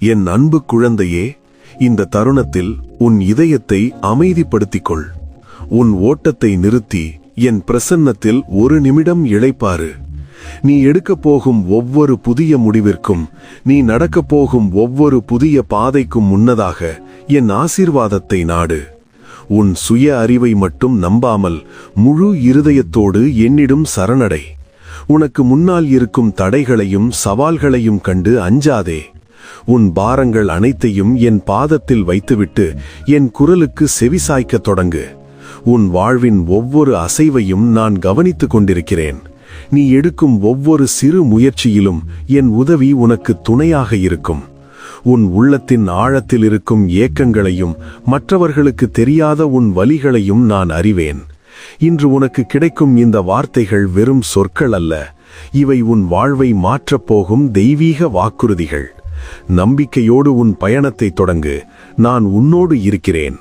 என் அன்பு குழந்தையே, இந்த தருணத்தில் உன் இதயத்தை அமைதிப்படுத்திக் கொள். உன் ஓட்டத்தை நிறுத்தி என் பிரசன்னத்தில் ஒரு நிமிடம் இளைப்பாறு. நீ எடுக்கப் போகும் ஒவ்வொரு புதிய முடிவிற்கும், நீ நடக்கப் போகும் ஒவ்வொரு புதிய பாதைக்கும் முன்னதாக என் ஆசீர்வாதத்தை நாடு. உன் சுய அறிவை மட்டும் நம்பாமல் முழு இருதயத்தோடு என்னிடம் சரணடை. உனக்கு முன்னால் இருக்கும் தடைகளையும் சவால்களையும் கண்டு அஞ்சாதே. உன் பாரங்கள் அனைத்தையும் என் பாதத்தில் வைத்துவிட்டு என் குரலுக்கு செவிசாய்க்கத் தொடங்கு. உன் வாழ்வின் ஒவ்வொரு அசைவையும் நான் கவனித்துக் கொண்டிருக்கிறேன். நீ எடுக்கும் ஒவ்வொரு சிறு முயற்சியிலும் என் உதவி உனக்கு துணையாக இருக்கும். உன் உள்ளத்தின் ஆழத்தில் இருக்கும் ஏக்கங்களையும் மற்றவர்களுக்கு தெரியாத உன் வலிகளையும் நான் அறிவேன். இன்று உனக்கு கிடைக்கும் இந்த வார்த்தைகள் வெறும் சொற்கள் அல்ல, இவை உன் வாழ்வை மாற்றப் போகும் தெய்வீக வாக்குறுதிகள். நம்பிக்கையோடு உன் பயணத்தை தொடங்கு. நான் உன்னோடு இருக்கிறேன்.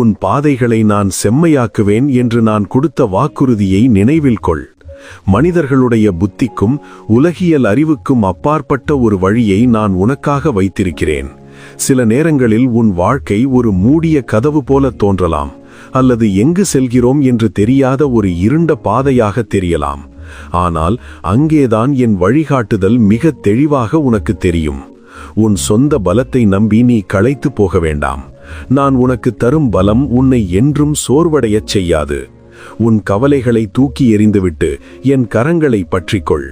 உன் பாதைகளை நான் செம்மையாக்குவேன் என்று நான் கொடுத்த வாக்குறுதியை நினைவில் கொள். மனிதர்களுடைய புத்திக்கும் உலகியல் அறிவுக்கும் அப்பாற்பட்ட ஒரு வழியை நான் உனக்காக வைத்திருக்கிறேன். சில நேரங்களில் உன் வாழ்க்கை ஒரு மூடிய கதவு போல தோன்றலாம், அல்லது எங்கு செல்கிறோம் என்று தெரியாத ஒரு இருண்ட பாதையாக தெரியலாம். ஆனால் அங்கேதான் என் வழிகாட்டுதல் மிக தெளிவாக உனக்கு தெரியும். உன் சொந்த பலத்தை நம்பி நீ களைத்து போக வேண்டாம். நான் உனக்கு தரும் பலம் உன்னை என்றும் சோர்வடையச் செய்யாது. உன் கவலைகளை தூக்கி எறிந்துவிட்டு என் கரங்களை பற்றிக்கொள்.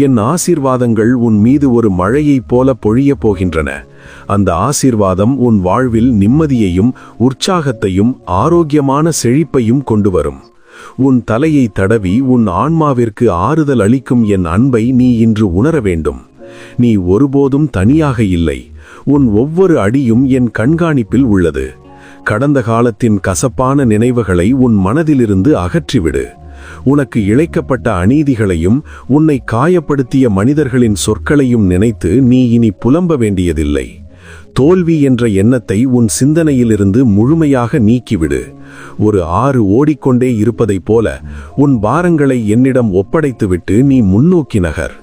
என் ஆசீர்வாதங்கள் உன் மீது ஒரு மழையைப் போல பொழியப் போகின்றன. அந்த ஆசீர்வாதம் உன் வாழ்வில் நிம்மதியையும் உற்சாகத்தையும் ஆரோக்கியமான செழிப்பையும் கொண்டு வரும். உன் தலையை தடவி உன் ஆன்மாவிற்கு ஆறுதல் அளிக்கும் என் அன்பை நீ இன்று உணர வேண்டும். நீ ஒருபோதும் தனியாக இல்லை. உன் ஒவ்வொரு அடியும் என் கண்காணிப்பில் உள்ளது. கடந்த காலத்தின் கசப்பான நினைவுகளை உன் மனதிலிருந்து அகற்றிவிடு. உனக்கு இழைக்கப்பட்ட அநீதிகளையும் உன்னை காயப்படுத்திய மனிதர்களின் சொற்களையும் நினைத்து நீ இனி புலம்ப வேண்டியதில்லை. தோல்வி என்ற எண்ணத்தை உன் சிந்தனையிலிருந்து முழுமையாக நீக்கிவிடு. ஒரு ஆறு ஓடிக்கொண்டே இருப்பதைப் போல உன் பாரங்களை என்னிடம் ஒப்படைத்துவிட்டு நீ முன்னோக்கி நகர்.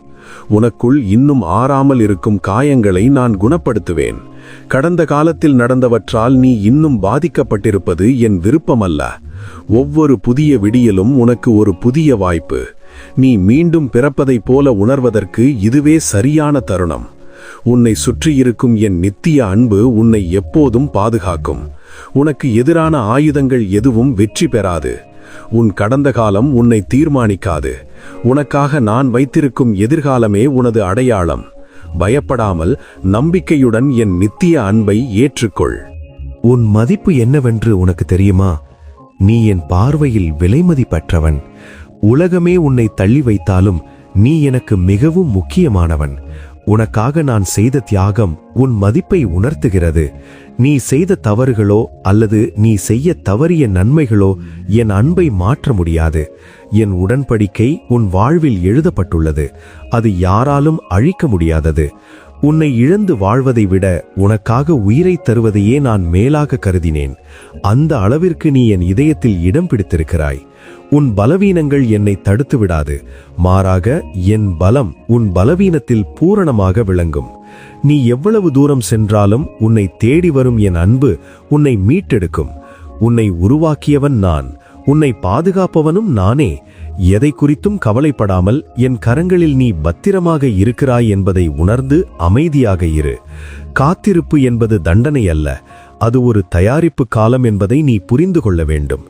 உனக்குள் இன்னும் ஆறாமல் இருக்கும் காயங்களை நான் குணப்படுத்துவேன். கடந்த காலத்தில் நடந்தவற்றால் நீ இன்னும் பாதிக்கப்பட்டிருப்பது என் விருப்பமல்ல. ஒவ்வொரு புதிய விடியலும் உனக்கு ஒரு புதிய வாய்ப்பு. நீ மீண்டும் பிறப்பதைப் போல உணர்வதற்கு இதுவே சரியான தருணம். உன்னை சுற்றியிருக்கும் என் நித்திய அன்பு உன்னை எப்போதும் பாதுகாக்கும். உனக்கு எதிரான ஆயுதங்கள் எதுவும் வெற்றி பெறாது. உன் கடந்த காலம் உன்னை தீர்மானிக்காது. உனக்காக நான் வைத்திருக்கும் எதிர்காலமே உனது அடையாளம். பயப்படாமல் நம்பிக்கையுடன் என் நித்திய அன்பை ஏற்றுக்கொள். உன் மதிப்பு என்னவென்று உனக்கு தெரியுமா? நீ என் பார்வையில் விலைமதிப்பற்றவன். உலகமே உன்னை தள்ளி வைத்தாலும் நீ எனக்கு மிகவும் முக்கியமானவன். உனக்காக நான் செய்த தியாகம் உன் மதிப்பை உணர்த்துகிறது. நீ செய்த தவறுகளோ அல்லது நீ செய்ய தவறிய நன்மைகளோ என் அன்பை மாற்ற முடியாது. என் உடன்படிக்கை உன் வாழ்வில் எழுதப்பட்டுள்ளது. அது யாராலும் அழிக்க முடியாதது. உன்னை இழந்து வாழ்வதை விட உனக்காக உயிரை தருவதையே நான் மேலாக கருதினேன். அந்த அளவிற்கு நீ என் இதயத்தில் இடம் பிடித்திருக்கிறாய். உன் பலவீனங்கள் என்னை தடுத்து விடாது. மாறாக என் பலம் உன் பலவீனத்தில் பூரணமாக விளங்கும். நீ எவ்வளவு தூரம் சென்றாலும் உன்னை தேடி வரும் என் அன்பு உன்னை மீட்டெடுக்கும். உன்னை உருவாக்கியவன் நான், உன்னை பாதுகாப்பவனும் நானே. எதை குறித்தும் கவலைப்படாமல் என் கரங்களில் நீ பத்திரமாக இருக்கிறாய் என்பதை உணர்ந்து அமைதியாக இரு. காத்திருப்பு என்பது தண்டனை அல்ல, அது ஒரு தயாரிப்பு காலம் என்பதை நீ புரிந்து கொள்ள வேண்டும்.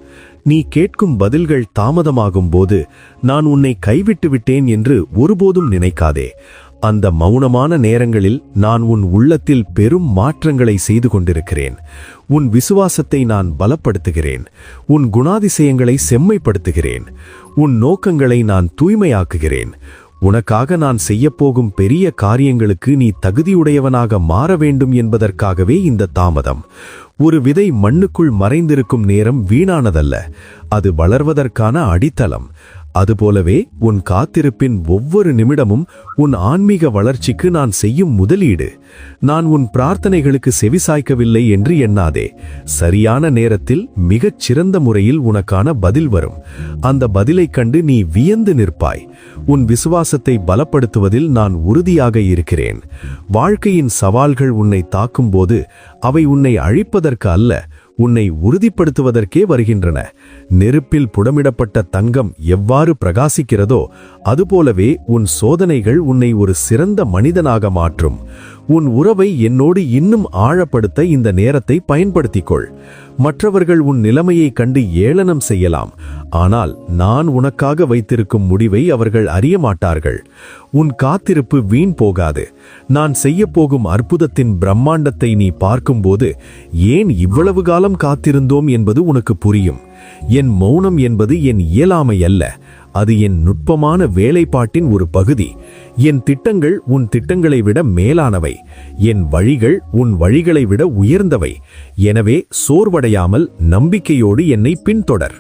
நீ கேட்கும் பதில்கள் தாமதமாகும் போது நான் உன்னை கைவிட்டு விட்டேன் என்று ஒருபோதும் நினைக்காதே. அந்த மௌனமான நேரங்களில் நான் உன் உள்ளத்தில் பெரும் மாற்றங்களை செய்து கொண்டிருக்கிறேன். உன் விசுவாசத்தை நான் பலப்படுத்துகிறேன். உன் குணாதிசயங்களை செம்மைப்படுத்துகிறேன். உன் நோக்கங்களை நான் தூய்மையாக்குகிறேன். உனக்காக நான் செய்யப்போகும் பெரிய காரியங்களுக்கு நீ தகுதியுடையவனாக மாற வேண்டும் என்பதற்காகவே இந்த தாமதம். ஒரு விதை மண்ணுக்குள் மறைந்திருக்கும் நேரம் வீணானதல்ல, அது வளர்வதற்கான அடித்தளம். அதுபோலவே உன் காத்திருப்பின் ஒவ்வொரு நிமிடமும் உன் ஆன்மீக வளர்ச்சிக்கு நான் செய்யும் முதலீடு. நான் உன் பிரார்த்தனைகளுக்கு செவிசாய்க்கவில்லை என்று எண்ணாதே. சரியான நேரத்தில் மிகச் சிறந்த முறையில் உனக்கான பதில் வரும். அந்த பதிலைக் கண்டு நீ வியந்து நிற்பாய். உன் விசுவாசத்தை பலப்படுத்துவதில் நான் உறுதியாக இருக்கிறேன். வாழ்க்கையின் சவால்கள் உன்னை தாக்கும்போது அவை உன்னை அழிப்பதற்கு அல்ல, உன்னை உறுதிப்படுத்துவதற்கே வருகின்றன. நெருப்பில் புடமிடப்பட்ட தங்கம் எவ்வாறு பிரகாசிக்கிறதோ அதுபோலவே உன் சோதனைகள் உன்னை ஒரு சிறந்த மனிதனாக மாற்றும். உன் உறவை என்னோடு இன்னும் ஆழப்படுத்த இந்த நேரத்தை பயன்படுத்திக்கொள். மற்றவர்கள் உன் நிலைமையை கண்டு ஏளனம் செய்யலாம், ஆனால் நான் உனக்காக வைத்திருக்கும் முடிவை அவர்கள் அறிய மாட்டார்கள். உன் காத்திருப்பு வீண் போகாது. நான் செய்யப்போகும் அற்புதத்தின் பிரம்மாண்டத்தை நீ பார்க்கும்போது ஏன் இவ்வளவு காலம் காத்திருந்தோம் என்பது உனக்கு புரியும். என் மௌனம் என்பது என் இயலாமை அல்ல, அது என் நுட்பமான வேலைப்பாட்டின் ஒரு பகுதி. என் திட்டங்கள் உன் திட்டங்களை விட மேலானவை, என் வழிகள் உன் வழிகளை விட உயர்ந்தவை. எனவே சோர்வடையாமல் நம்பிக்கையோடு என்னை பின்தொடர்.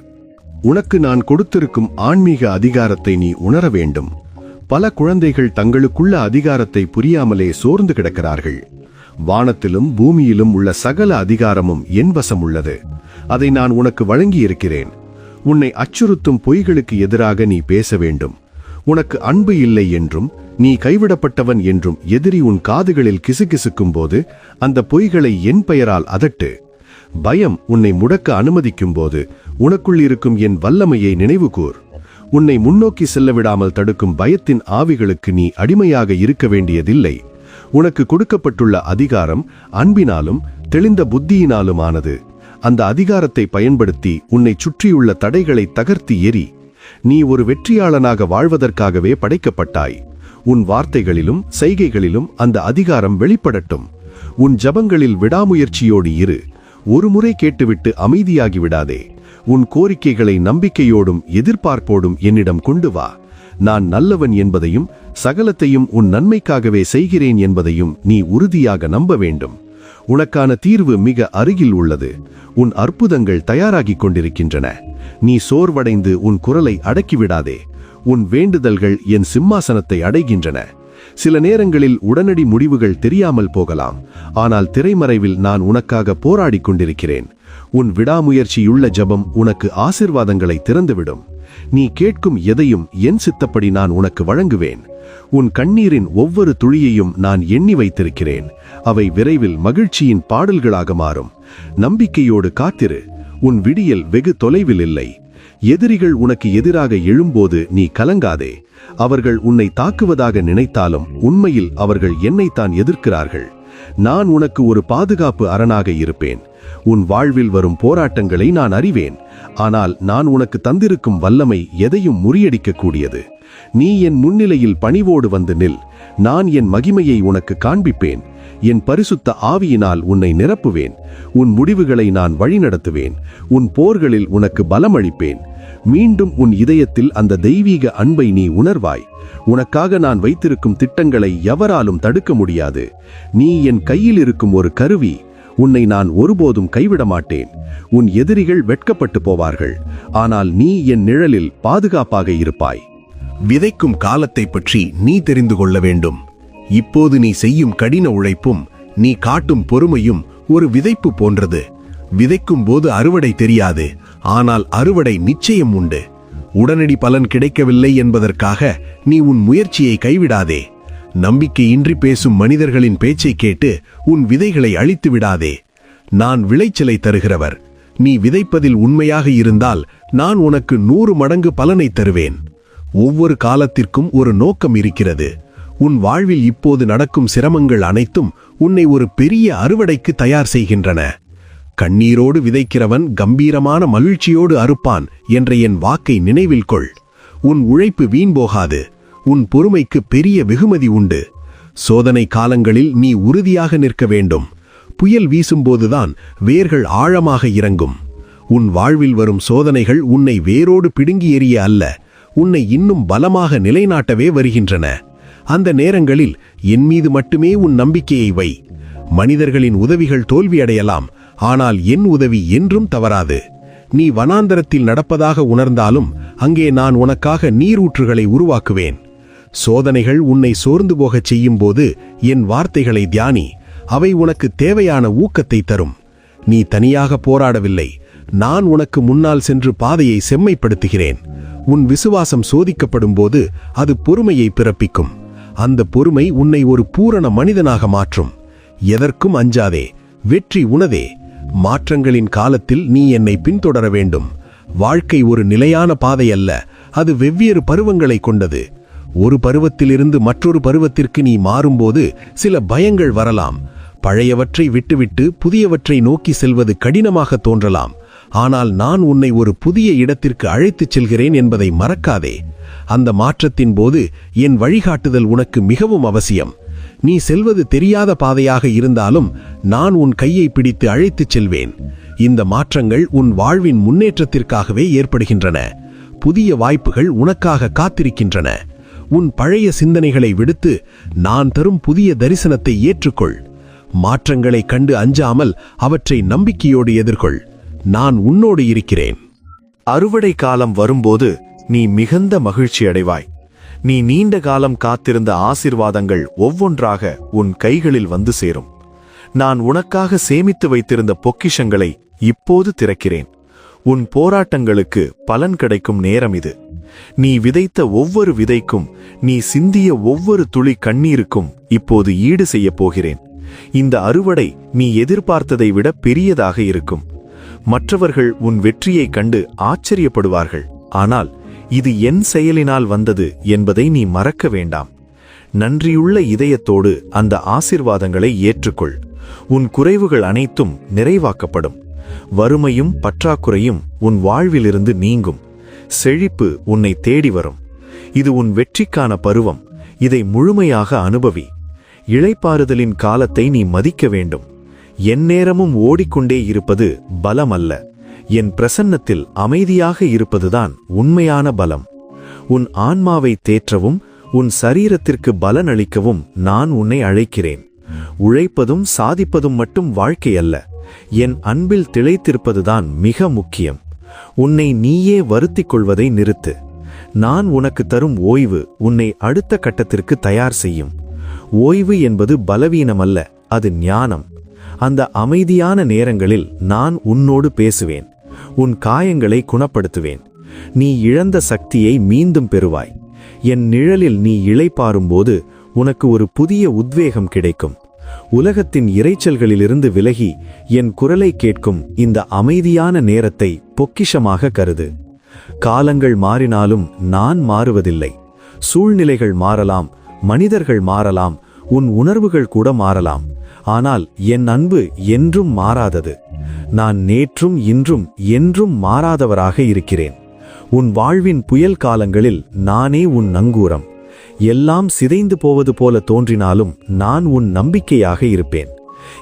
உனக்கு நான் கொடுத்திருக்கும் ஆன்மீக அதிகாரத்தை நீ உணர வேண்டும். பல குழந்தைகள் தங்களுக்குள்ள அதிகாரத்தை புரியாமலே சோர்ந்து கிடக்கிறார்கள். வானத்திலும் பூமியிலும் உள்ள சகல அதிகாரமும் என் வசம் உள்ளது. அதை நான் உனக்கு வழங்கியிருக்கிறேன். உன்னை அச்சுறுத்தும் பொய்களுக்கு எதிராக நீ பேச வேண்டும். உனக்கு அன்பு இல்லை என்றும் நீ கைவிடப்பட்டவன் என்றும் எதிரி உன் காதுகளில் கிசுகிசுக்கும் போது அந்த பொய்களை என் பெயரால் அதட்டு. பயம் உன்னை முடக்க அனுமதிக்கும் போது உனக்குள் இருக்கும் என் வல்லமையை நினைவுகூர். உன்னை முன்னோக்கி செல்லவிடாமல் தடுக்கும் பயத்தின் ஆவிகளுக்கு நீ அடிமையாக இருக்க வேண்டியதில்லை. உனக்கு கொடுக்கப்பட்டுள்ள அதிகாரம் அன்பினாலும் தெளிந்த புத்தியினாலுமானது. அந்த அதிகாரத்தை பயன்படுத்தி உன்னை சுற்றியுள்ள தடைகளை தகர்த்தி எறி. நீ ஒரு வெற்றியாளனாக வாழ்வதற்காகவே படைக்கப்பட்டாய். உன் வார்த்தைகளிலும் செய்கைகளிலும் அந்த அதிகாரம் வெளிப்படட்டும். உன் ஜபங்களில் விடாமுயற்சியோடு இரு. ஒரு முறை கேட்டுவிட்டு அமைதியாகி விடாதே. உன் கோரிக்கைகளை நம்பிக்கையோடும் எதிர்பார்ப்போடும் என்னிடம் கொண்டு வா. நான் நல்லவன் என்பதையும் சகலத்தையும் உன் நன்மைக்காகவே செய்கிறேன் என்பதையும் நீ உறுதியாக நம்ப வேண்டும். உனக்கான தீர்வு மிக அருகில் உள்ளது. உன் அற்புதங்கள் தயாராகிக் கொண்டிருக்கின்றன. நீ சோர்வடைந்து உன் குரலை அடக்கிவிடாதே. உன் வேண்டுதல்கள் என் சிம்மாசனத்தை அடைகின்றன. சில நேரங்களில் உடனடி முடிவுகள் தெரியாமல் போகலாம், ஆனால் திரைமறைவில் நான் உனக்காக போராடிக் கொண்டிருக்கிறேன். உன் விடாமுயற்சியுள்ள ஜபம் உனக்கு ஆசீர்வாதங்களை திறந்துவிடும். நீ கேட்கும் எதையும் என் சித்தப்படி நான் உனக்கு வழங்குவேன். உன் கண்ணீரின் ஒவ்வொரு துளியையும் நான் எண்ணி வைத்திருக்கிறேன். அவை விரைவில் மகிழ்ச்சியின் பாடல்களாக மாறும். நம்பிக்கையோடு காத்திரு. உன் விடியல் வெகு தொலைவில் இல்லை. எதிரிகள் உனக்கு எதிராக எழும்போது நீ கலங்காதே. அவர்கள் உன்னை தாக்குவதாக நினைத்தாலும் உண்மையில் அவர்கள் என்னைத்தான் எதிர்க்கிறார்கள். நான் உனக்கு ஒரு பாதுகாப்பு அரணாக இருப்பேன். உன் வாழ்வில் வரும் போராட்டங்களை நான் அறிவேன். ஆனால் நான் உனக்கு தந்திருக்கும் வல்லமை எதையும் முறியடிக்கக்கூடியது. நீ என் முன்னிலையில் பணிவோடு வந்து நில். நான் என் மகிமையை உனக்கு காண்பிப்பேன். என் பரிசுத்த ஆவியினால் உன்னை நிரப்புவேன். உன் முடிவுகளை நான் வழிநடத்துவேன். உன் போர்களில் உனக்கு பலமளிப்பேன். மீண்டும் உன் இதயத்தில் அந்த தெய்வீக அன்பை நீ உணர்வாய். உனக்காக நான் வைத்திருக்கும் திட்டங்களை எவராலும் தடுக்க முடியாது. நீ என் கையில் இருக்கும் ஒரு கருவி. உன்னை நான் ஒருபோதும் கைவிட மாட்டேன். உன் எதிரிகள் வெட்கப்பட்டு போவார்கள், ஆனால் நீ என் நிழலில் பாதுகாப்பாக இருப்பாய். விதைக்கும் காலத்தை பற்றி நீ தெரிந்து கொள்ள வேண்டும். இப்போது நீ செய்யும் கடின உழைப்பும் நீ காட்டும் பொறுமையும் ஒரு விதைப்பு போன்றது. விதைக்கும் போது அறுவடை தெரியாது, ஆனால் அறுவடை நிச்சயம் உண்டு. உடனடி பலன் கிடைக்கவில்லை என்பதற்காக நீ உன் முயற்சியை கைவிடாதே. நம்பிக்கையின்றி பேசும் மனிதர்களின் பேச்சை கேட்டு உன் விதைகளை அழித்து விடாதே. நான் விளைச்சலை தருகிறவர். நீ விதைப்பதில் உண்மையாக இருந்தால் நான் உனக்கு 100 மடங்கு பலனை தருவேன். ஒவ்வொரு காலத்திற்கும் ஒரு நோக்கம் இருக்கிறது. உன் வாழ்வில் இப்போது நடக்கும் சிரமங்கள் அனைத்தும் உன்னை ஒரு பெரிய அறுவடைக்கு தயார் செய்கின்றன. கண்ணீரோடு விதைக்கிறவன் கம்பீரமான மகிழ்ச்சியோடு அறுப்பான் என்ற என் வாக்கை நினைவில் கொள். உன் உழைப்பு வீண் போகாது. உன் பொறுமைக்கு பெரிய வெகுமதி உண்டு. சோதனை காலங்களில் நீ உறுதியாக நிற்க வேண்டும். புயல் வீசும்போதுதான் வேர்கள் ஆழமாக இறங்கும். உன் வாழ்வில் வரும் சோதனைகள் உன்னை வேரோடு பிடுங்கி எறிய அல்ல, உன்னை இன்னும் பலமாக நிலைநாட்டவே வருகின்றன. அந்த நேரங்களில் என் மீது மட்டுமே உன் நம்பிக்கையை வை. மனிதர்களின் உதவிகள் தோல்வியடையலாம், ஆனால் என் உதவி என்றும் தவறாது. நீ வனாந்தரத்தில் நடப்பதாக உணர்ந்தாலும் அங்கே நான் உனக்காக நீரூற்றுகளை உருவாக்குவேன். சோதனைகள் உன்னை சோர்ந்து போகச் செய்யும்போது என் வார்த்தைகளை தியானி, அவை உனக்கு தேவையான ஊக்கத்தை தரும். நீ தனியாக போராடவில்லை, நான் உனக்கு முன்னால் சென்று பாதையை செம்மைப்படுத்துகிறேன். உன் விசுவாசம் சோதிக்கப்படும் போது அது பொறுமையை பிறப்பிக்கும். அந்த பொறுமை உன்னை ஒரு பூரண மனிதனாக மாற்றும். எதற்கும் அஞ்சாதே, வெற்றி உனதே. மாற்றங்களின் காலத்தில் நீ என்னை பின்தொடர வேண்டும். வாழ்க்கை ஒரு நிலையான பாதை அல்ல, அது வெவ்வேறு பருவங்களை கொண்டது. ஒரு பருவத்திலிருந்து மற்றொரு பருவத்திற்கு நீ மாறும்போது சில பயங்கள் வரலாம். பழையவற்றை விட்டுவிட்டு புதியவற்றை நோக்கி செல்வது கடினமாக தோன்றலாம். ஆனால் நான் உன்னை ஒரு புதிய இடத்திற்கு அழைத்துச் செல்கிறேன் என்பதை மறக்காதே. அந்த மாற்றத்தின் போது என் வழிகாட்டுதல் உனக்கு மிகவும் அவசியம். நீ செல்வது தெரியாத பாதையாக இருந்தாலும் நான் உன் கையை பிடித்து அழைத்துச் செல்வேன். இந்த மாற்றங்கள் உன் வாழ்வின் முன்னேற்றத்திற்காகவே ஏற்படுகின்றன. புதிய வாய்ப்புகள் உனக்காக காத்திருக்கின்றன. உன் பழைய சிந்தனைகளை விடுத்து நான் தரும் புதிய தரிசனத்தை ஏற்றுக்கொள். மாற்றங்களைக் கண்டு அஞ்சாமல் அவற்றை நம்பிக்கையோடு எதிர்கொள். நான் உன்னோடு இருக்கிறேன். அறுவடை காலம் வரும்போது நீ மிகுந்த மகிழ்ச்சி அடைவாய். நீ நீண்ட காலம் காத்திருந்த ஆசீர்வாதங்கள் ஒவ்வொன்றாக உன் கைகளில் வந்து சேரும். நான் உனக்காக சேமித்து வைத்திருந்த பொக்கிஷங்களை இப்போது திறக்கிறேன். உன் போராட்டங்களுக்கு பலன் கிடைக்கும் நேரம் இது. நீ விதைத்த ஒவ்வொரு விதைக்கும், நீ சிந்திய ஒவ்வொரு துளி கண்ணீருக்கும் இப்போது ஈடு செய்யப் போகிறேன். இந்த அறுவடை நீ எதிர்பார்த்ததை விட பெரியதாக இருக்கும். மற்றவர்கள் உன் வெற்றியைக் கண்டு ஆச்சரியப்படுவார்கள். ஆனால் இது என் செயலினால் வந்தது என்பதை நீ மறக்க வேண்டாம். நன்றியுள்ள இதயத்தோடு அந்த ஆசீர்வாதங்களை ஏற்றுக்கொள். உன் குறைவுகள் அனைத்தும் நிறைவாக்கப்படும். வறுமையும் பற்றாக்குறையும் உன் வாழ்விலிருந்து நீங்கும். செழிப்பு உன்னை தேடி வரும். இது உன் வெற்றிக்கான பருவம். இதை முழுமையாக அனுபவி. இளைப்பாறுதலின் காலத்தை நீ மதிக்க வேண்டும். எந்நேரமும் ஓடிக்கொண்டே இருப்பது பலம் அல்ல. என் பிரசன்னத்தில் அமைதியாக இருப்பதுதான் உண்மையான பலம். உன் ஆன்மாவை தேற்றவும் உன் சரீரத்திற்கு பலனளிக்கவும் நான் உன்னை அழைக்கிறேன். உழைப்பதும் சாதிப்பதும் மட்டும் வாழ்க்கை அல்ல. என் அன்பில் திளைத்திருப்பதுதான் மிக முக்கியம். உன்னை நீயே வருத்திக் கொள்வதை நிறுத்து. நான் உனக்கு தரும் ஓய்வு உன்னை அடுத்த கட்டத்திற்கு தயார் செய்யும். ஓய்வு என்பது பலவீனமல்ல, அது ஞானம். அந்த அமைதியான நேரங்களில் நான் உன்னோடு பேசுவேன். உன் காயங்களை குணப்படுத்துவேன். நீ இழந்த சக்தியை மீண்டும் பெறுவாய். என் நிழலில் நீ இளைப்பாறும்போது உனக்கு ஒரு புதிய உத்வேகம் கிடைக்கும். உலகத்தின் இரைச்சல்களிலிருந்து விலகி என் குரலை கேட்கும் இந்த அமைதியான நேரத்தை பொக்கிஷமாக கருது. காலங்கள் மாறினாலும் நான் மாறுவதில்லை. சூழ்நிலைகள் மாறலாம், மனிதர்கள் மாறலாம், உன் உணர்வுகள் கூட மாறலாம். ஆனால் என் அன்பு என்றும் மாறாதது. நான் நேற்றும் இன்றும் என்றும் மாறாதவராக இருக்கிறேன். உன் வாழ்வின் புயல் காலங்களில் நானே உன் நங்கூரம். எல்லாம் சிதைந்து போவது போல தோன்றினாலும் நான் உன் நம்பிக்கையாக இருப்பேன்.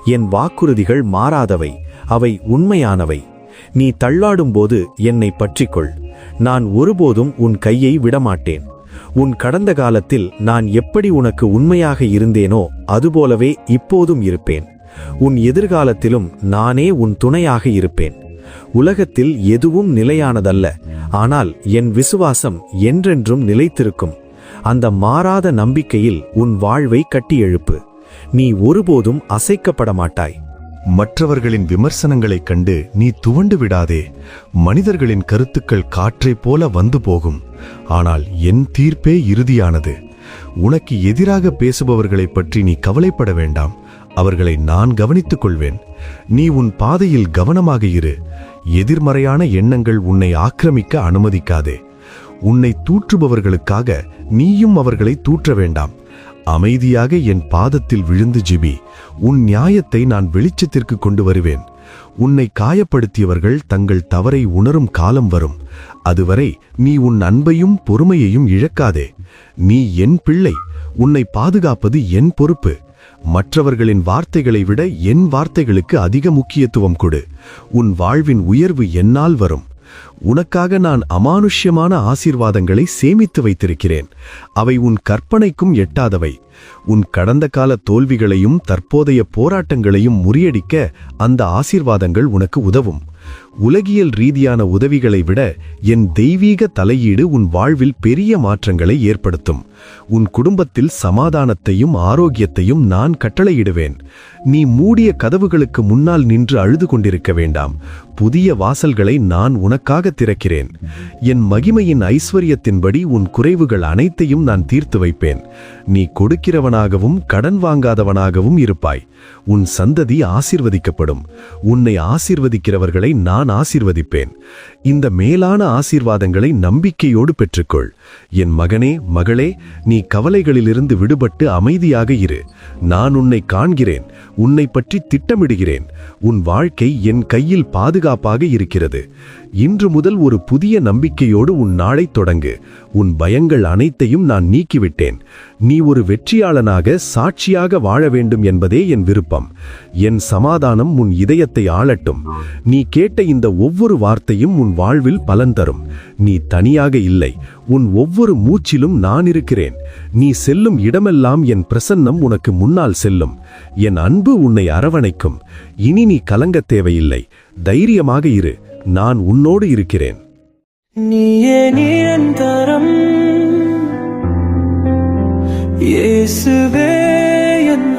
என் வாக்குறுதிகள் மாறாதவை, அவை உண்மையானவை. நீ தள்ளாடும்போது என்னை பற்றிக்கொள். நான் ஒருபோதும் உன் கையை விடமாட்டேன். உன் கடந்த காலத்தில் நான் எப்படி உனக்கு உண்மையாக இருந்தேனோ அதுபோலவே இப்போதும் இருப்பேன். உன் எதிர்காலத்திலும் நானே உன் துணையாக இருப்பேன். உலகத்தில் எதுவும் நிலையானதல்ல, ஆனால் என் விசுவாசம் என்றென்றும் நிலைத்திருக்கும். அந்த மாறாத நம்பிக்கையில் உன் வாழ்வை கட்டியெழுப்பு. நீ ஒருபோதும் அசைக்கப்பட மாட்டாய். மற்றவர்களின் விமர்சனங்களைக் கண்டு நீ துவண்டு விடாதே. மனிதர்களின் கருத்துக்கள் காற்றைப் போல வந்து போகும். ஆனால் என் தீர்ப்பே இறுதியானது. உனக்கு எதிராக பேசுபவர்களைப் பற்றி நீ கவலைப்பட வேண்டாம். அவர்களை நான் கவனித்துக் கொள்வேன். நீ உன் பாதையில் கவனமாக இரு. எதிர்மறையான எண்ணங்கள் உன்னை ஆக்கிரமிக்க அனுமதிக்காதே. உன்னை தூற்றுபவர்களுக்காக நீயும் அவர்களை தூற்ற வேண்டாம். அமைதியாக என் பாதத்தில் விழுந்து ஜெபி. உன் நியாயத்தை நான் வெளிச்சத்திற்கு கொண்டு வருவேன். உன்னை காயப்படுத்தியவர்கள் தங்கள் தவறை உணரும் காலம் வரும். அதுவரை நீ உன் அன்பையும் பொறுமையையும் இழக்காதே. நீ என் பிள்ளை. உன்னை பாதுகாப்பது என் பொறுப்பு. மற்றவர்களின் வார்த்தைகளை விட என் வார்த்தைகளுக்கு அதிக முக்கியத்துவம் கொடு. உன் வாழ்வின் உயர்வு என்னால் வரும். உனக்காக நான் அமானுஷ்யமான ஆசீர்வாதங்களை சேமித்து வைத்திருக்கிறேன். அவை உன் கற்பனைக்கும் எட்டாதவை. உன் கடந்த கால தோல்விகளையும் தற்போதைய போராட்டங்களையும் முறியடிக்க அந்த ஆசீர்வாதங்கள் உனக்கு உதவும். உலகியல் ரீதியான உதவிகளை விட என் தெய்வீக தலையீடு உன் வாழ்வில் பெரிய மாற்றங்களை ஏற்படுத்தும். உன் குடும்பத்தில் சமாதானத்தையும் ஆரோக்கியத்தையும் நான் கட்டளையிடுவேன். நீ மூடிய கதவுகளுக்கு முன்னால் நின்று அழுது கொண்டிருக்க வேண்டாம். புதிய வாசல்களை நான் உனக்காக திறக்கிறேன். என் மகிமையின் ஐஸ்வர்யத்தின்படி உன் குறைவுகள் அனைத்தையும் நான் தீர்த்து வைப்பேன். நீ கொடுக்கிறவனாகவும் கடன் வாங்காதவனாகவும் இருப்பாய். உன் சந்ததி ஆசீர்வதிக்கப்படும். உன்னை ஆசீர்வதிக்கிறவர்களை நான் ஆசீர்வதிப்பேன். இந்த மேலான ஆசீர்வாதங்களை நம்பிக்கையோடு பெற்றுக்கொள். என் மகனே, மகளே, நீ கவலைகளிலிருந்து விடுபட்டு அமைதியாக இரு. நான் உன்னை காண்கிறேன், உன்னை பற்றி திட்டமிடுகிறேன். உன் வாழ்க்கை என் கையில் பாதுகாப்பாக இருக்கிறது. இன்று முதல் ஒரு புதிய நம்பிக்கையோடு உன் நாளை தொடங்கு. உன் பயங்கள் அனைத்தையும் நான் நீக்கிவிட்டேன். நீ ஒரு வெற்றியாளனாக, சாட்சியாக வாழ வேண்டும் என்பதே என் விருப்பம். என் சமாதானம் உன் இதயத்தை ஆளட்டும். நீ கேட்ட இந்த ஒவ்வொரு வார்த்தையும் உன் வாழ்வில் பலன் தரும். நீ தனியாக இல்லை. உன் ஒவ்வொரு மூச்சிலும் நான் இருக்கிறேன். நீ செல்லும் இடமெல்லாம் என் பிரசன்னம் உனக்கு முன்னால் செல்லும். என் அன்பு உன்னை அரவணைக்கும். இனி நீ கலங்கத் தேவையில்லை. தைரியமாக இரு. நான் உன்னோடு இருக்கிறேன். நீயே நிரந்தரம், இயேசுவே என்